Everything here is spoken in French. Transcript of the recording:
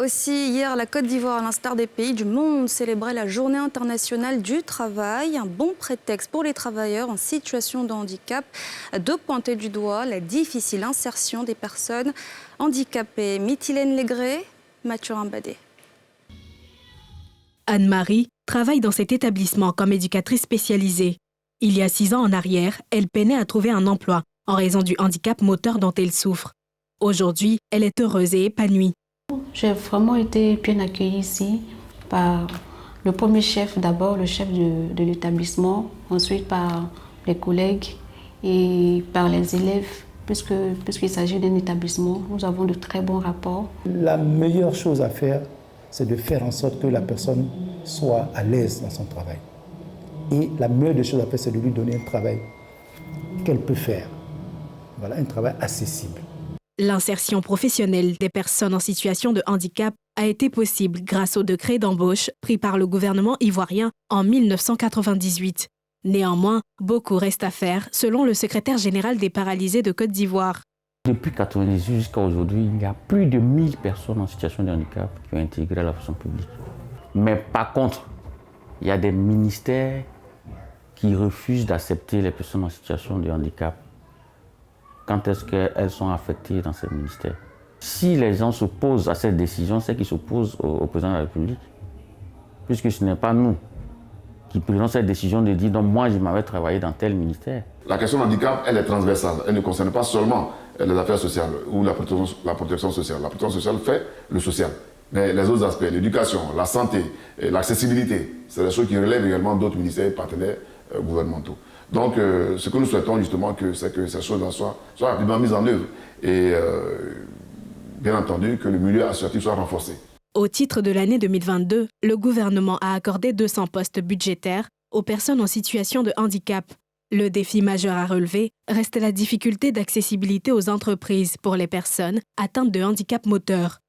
Aussi, hier, la Côte d'Ivoire, à l'instar des pays du monde, célébrait la Journée internationale du travail. Un bon prétexte pour les travailleurs en situation de handicap de pointer du doigt la difficile insertion des personnes handicapées. Mythilène Légré, Mathurin Badé. Anne-Marie travaille dans cet établissement comme éducatrice spécialisée. Il y a 6 ans en arrière, elle peinait à trouver un emploi en raison du handicap moteur dont elle souffre. Aujourd'hui, elle est heureuse et épanouie. J'ai vraiment été bien accueillie ici par le premier chef, d'abord le chef de l'établissement, ensuite par les collègues et par les élèves. Puisqu'il s'agit d'un établissement, nous avons de très bons rapports. La meilleure chose à faire, c'est de faire en sorte que la personne soit à l'aise dans son travail. Et la meilleure des choses à faire, c'est de lui donner un travail qu'elle peut faire. Voilà, un travail accessible. L'insertion professionnelle des personnes en situation de handicap a été possible grâce au décret d'embauche pris par le gouvernement ivoirien en 1998. Néanmoins, beaucoup reste à faire, selon le secrétaire général des paralysés de Côte d'Ivoire. Depuis 1998 jusqu'à aujourd'hui, il y a plus de 1000 personnes en situation de handicap qui ont intégré la fonction publique. Mais par contre, il y a des ministères qui refusent d'accepter les personnes en situation de handicap. Quand est-ce qu'elles sont affectées dans ces ministères? Si les gens s'opposent à cette décision, c'est qu'ils s'opposent au président de la République. Puisque ce n'est pas nous qui prenons cette décision de dire « non, moi je m'avais travaillé dans tel ministère ». La question du handicap, elle est transversale. Elle ne concerne pas seulement les affaires sociales ou la protection sociale. La protection sociale fait le social. Mais les autres aspects, l'éducation, la santé, l'accessibilité, c'est des choses qui relèvent également d'autres ministères et partenaires gouvernementaux. Donc, ce que nous souhaitons justement, c'est que ces choses-là soient rapidement mises en œuvre et, bien entendu, que le milieu associatif soit renforcé. Au titre de l'année 2022, le gouvernement a accordé 200 postes budgétaires aux personnes en situation de handicap. Le défi majeur à relever reste la difficulté d'accessibilité aux entreprises pour les personnes atteintes de handicap moteur.